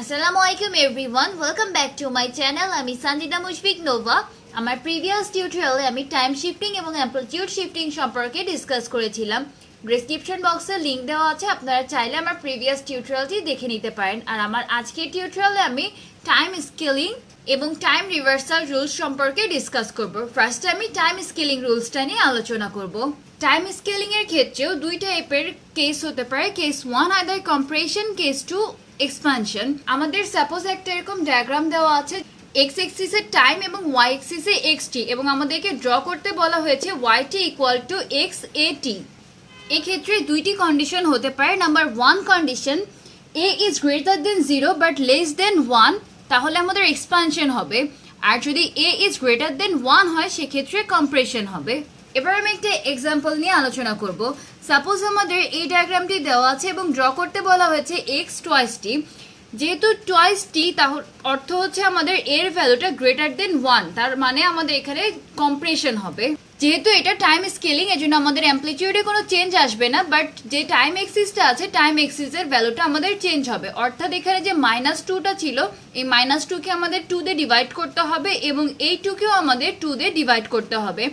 আসসালামু আলাইকুম everyone, welcome back to my channel. আমি সঞ্জিদা নোভা। আমার প্রিভিয়াস টিউটোরিয়ালে আমি টাইম শিফটিং এবং অ্যাম্পলিটিউড শিফটিং সম্পর্কে ডিসকাস করেছিলাম। ডেসক্রিপশন বক্সে লিংক দেওয়া আছে, আপনারা চাইলে আমার প্রিভিয়াস টিউটোরিয়ালটি দেখে নিতে পারেন। আর আমার আজকের টিউটোরিয়ালে আমি টাইম স্কেলিং এবং টাইম রিভার্সাল রুলস সম্পর্কে ডিসকাস করব। ফার্স্টে আমি টাইম স্কেলিং রুলসটা নিয়ে আলোচনা করব। টাইম স্কেলিং এর ক্ষেত্রেও দুই টাইপের কেস হতে পারে। Case 1 either compression, case 2 expansion. আমাদের সাপোজ একটা এরকম ডায়াগ্রাম দেওয়া আছে, এক্স এক্সিসে টাইম এবং ওয়াই এক্সিসে এক্সটি, এবং আমাদেরকে ড্র করতে বলা হয়েছে ওয়াইটি ইকুয়াল টু এক্স এ টি। এক্ষেত্রে দুইটি কন্ডিশন হতে পারে। Number 1 condition, A is greater than 0 but less than 1, তাহলে আমাদের এক্সপানশন হবে। আর যদি এ ইজ গ্রেটার দেন 1 হয় সেক্ষেত্রে কম্প্রেশন হবে। এবার আমি একটা এক্সাম্পল নিয়ে আলোচনা করব। সাপোজ আমাদের এই ডায়াগ্রামটি দেওয়া আছে এবং ড্র করতে বলা হয়েছে এক্স টোয়াইস টি। যেহেতু টোয়াইস টি, তার অর্থ হচ্ছে আমাদের এর ভ্যালুটা গ্রেটার দেন 1, তার মানে আমাদের এখানে কম্প্রেশন হবে। যেহেতু এটা টাইম স্কেলিং, এজন্য আমাদের অ্যাম্পলিটিউডে কোনো চেঞ্জ আসবে না, বাট যে টাইম এক্সিসটা আছে টাইম এক্সিসের ভ্যালুটা আমাদের চেঞ্জ হবে। অর্থাৎ এখানে যে -2টা ছিল, এই -2কে আমাদের 2 দিয়ে ডিভাইড করতে হবে এবং এই 2কেও আমাদের 2 দিয়ে ডিভাইড করতে হবে।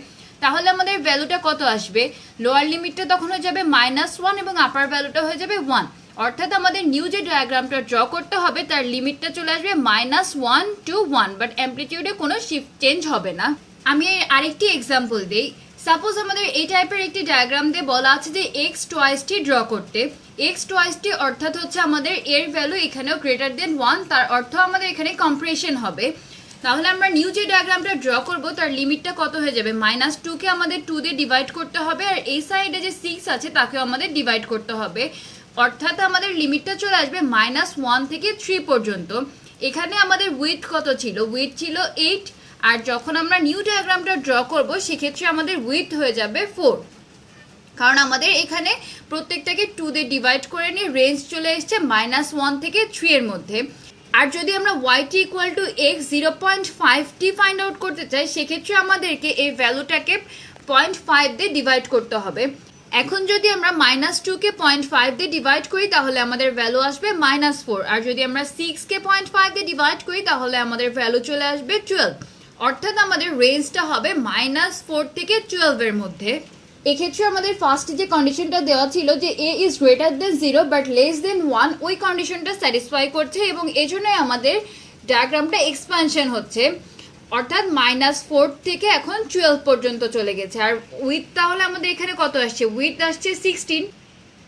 তাহলে আমাদের ভ্যালুটা কত আসবে? লোয়ার লিমিটটা তখন হয়ে যাবে -1 এবং আপার ভ্যালুটা হয়ে যাবে 1। অর্থাৎ আমাদের নিউ যে ডায়াগ্রামটা ড্র করতে হবে তার লিমিটটা চলে আসবে -1 to 1, বাট অ্যাম্পলিটিউডে কোনো শিফট চেঞ্জ হবে না। আমি আরেকটি এক্সাম্পল দিই। সাপোজ আমাদের এই টাইপের একটি ডায়াগ্রাম দিয়ে বলা আছে যে এক্স টোয়াইস টি ড্র করতে। এক্স টোয়াইস টি অর্থাৎ হচ্ছে আমাদের এর ভ্যালু এখানেও গ্রেটার দেন 1, তার অর্থ আমাদের এখানে কম্প্রেশন হবে। তাহলে আমরা নিউ যে ডায়াগ্রামটা ড্র করব তার লিমিটটা কত হয়ে যাবে? -2কে আমাদের 2 দিয়ে ডিভাইড করতে হবে, আর এই সাইডে যে 6 আছে তাকেও আমাদের ডিভাইড করতে হবে। অর্থাৎ আমাদের লিমিটটা চলে আসবে -1 থেকে 3 পর্যন্ত। এখানে আমাদের উইথ কত ছিল? উইথ ছিল 8, আর যখন আমরা নিউ ডায়াগ্রামটা ড্র করব সেক্ষেত্রে আমাদের উইথ হয়ে যাবে 4, কারণ আমাদের এখানে প্রত্যেকটাকে 2 দিয়ে ডিভাইড করে নিয়ে রেঞ্জ চলে এসছে -1 থেকে 3 এর মধ্যে। আর যদি আমরা Y T equal to X 0.5t find out করতে চাই সেক্ষেত্রে আমাদেরকে এই ভ্যালুটাকে 0.5 দিয়ে ডিভাইড করতে হবে। এখন যদি আমরা -2কে 0.5 দিয়ে ডিভাইড করি তাহলে আমাদের ভ্যালু আসবে -4, আর যদি আমরা 6কে 0.5 দিয়ে ডিভাইড করি তাহলে আমাদের ভ্যালু চলে আসবে 12। অর্থাৎ আমাদের রেঞ্জটা হবে -4 থেকে 12 এর মধ্যে। এক্ষেত্রে আমাদের ফার্স্ট যে কন্ডিশনটা দেওয়া ছিল যে A is greater than 0 but less than 1, ওই কন্ডিশনটা স্যাটিসফাই করছে এবং এজন্যই আমাদের ডায়াগ্রামটা এক্সপানশন হচ্ছে। অর্থাৎ -4 থেকে এখন 12 পর্যন্ত চলে গেছে। আর উইথ তাহলে আমাদের এখানে কত আসছে? উইথ আসছে 16।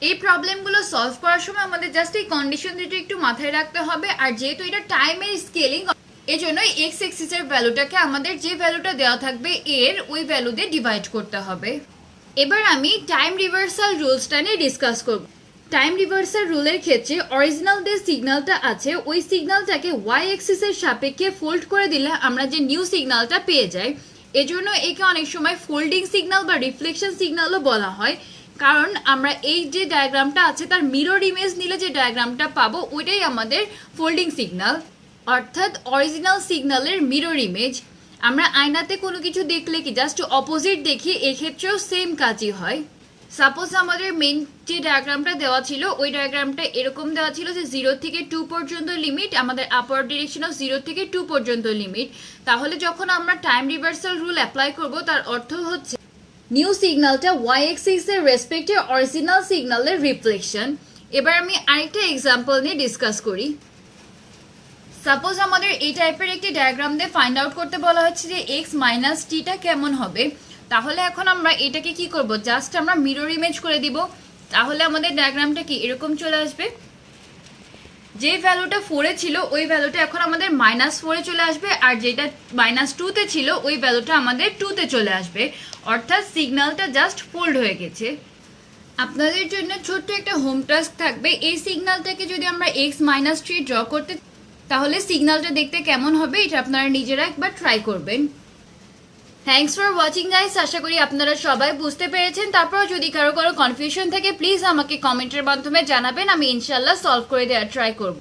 এই প্রবলেমগুলো সলভ করার সময় আমাদের জাস্ট এই কন্ডিশন দুটো একটু মাথায় রাখতে হবে। আর যেহেতু এটা টাইমের স্কেলিং, এজন্য এক্স এক্সিসের ভ্যালুটাকে আমাদের যে ভ্যালুটা দেওয়া থাকবে এর ওই ভ্যালু দিয়ে ডিভাইড করতে হবে। এবার আমি টাইম রিভার্সাল রুলসটা নিয়ে ডিসকাস করব। টাইম রিভার্সাল রুলের ক্ষেত্রে অরিজিনাল যে সিগন্যালটা আছে ওই সিগন্যালটাকে ওয়াই এক্সিসের সাপেক্ষে ফোল্ড করে দিলে আমরা যে নিউ সিগন্যালটা পেয়ে যাই। এজন্য একে অনেক সময় ফোল্ডিং সিগন্যাল বা রিফ্লেকশন সিগন্যালও বলা হয়, কারণ আমরা এই যে ডায়াগ্রামটা আছে তার মিরর ইমেজ নিলে যে ডায়াগ্রামটা পাবো ওইটাই আমাদের ফোল্ডিং সিগন্যাল, অর্থাৎ অরিজিনাল সিগন্যালের মিরর ইমেজ। আমরা আয়নাতে কোনো কিছু দেখলে কি জাস্ট অপোজিট দেখি, এক্ষেত্রেও সেম কাজই হয়। সাপোজ আমাদের মেইন যে ডায়াগ্রামটা দেওয়া ছিল ওই ডায়াগ্রামটা এরকম দেওয়া ছিল যে 0 থেকে 2 পর্যন্ত লিমিট, আমাদের আপার ডিরেকশনও 0 থেকে 2 পর্যন্ত লিমিট। তাহলে যখন আমরা টাইম রিভার্সাল রুল অ্যাপ্লাই করব তার অর্থ হচ্ছে নিউ সিগন্যালটা ওয়াই এক্সিসের রেসপেক্টে অরিজিনাল সিগন্যালের রিফ্লেকশন। এবার আমি আরেকটা এক্সাম্পল নিয়ে ডিসকাস করি। সাপোজ আমাদের এই টাইপের একটি ডায়াগ্রাম দিয়ে ফাইন্ড আউট করতে বলা হচ্ছে যে এক্স মাইনাস টিটা কেমন হবে। তাহলে এখন আমরা এটাকে কি করব? জাস্ট আমরা মিরর ইমেজ করে দিব। তাহলে আমাদের ডায়াগ্রামটা কি এরকম চলে আসবে। যে ভ্যালুটা 4 এ ছিল ওই ভ্যালুটা এখন আমাদের -4 এ চলে আসবে, আর যেটা -2 তে ছিল ওই ভ্যালুটা আমাদের 2 তে চলে আসবে। অর্থাৎ সিগন্যালটা জাস্ট ফোল্ড হয়ে গেছে। আপনাদের জন্য ছোট্ট একটা হোম টাস্ক থাকবে। এই সিগন্যালটাকে যদি আমরা এক্স -3 ড্র করতে তাহলে সিগন্যালটা দেখতে কেমন হবে এটা আপনারা নিজেরা একবার ট্রাই করবেন। থ্যাংকস ফর ওয়াচিং গাইস, আশা করি আপনারা সবাই বুঝতে পেরেছেন। তারপর যদি কারো কনফিউশন থাকে প্লিজ আমাকে কমেন্টের মাধ্যমে জানাবেন, আমি ইনশাল্লাহ সলভ করে দেওয়ার ট্রাই করব।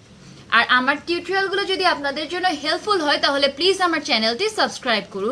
আর আমার টিউটোরিয়ালগুলো যদি আপনাদের জন্য হেল্পফুল হয় তাহলে প্লিজ আমার চ্যানেলটি সাবস্ক্রাইব করুন।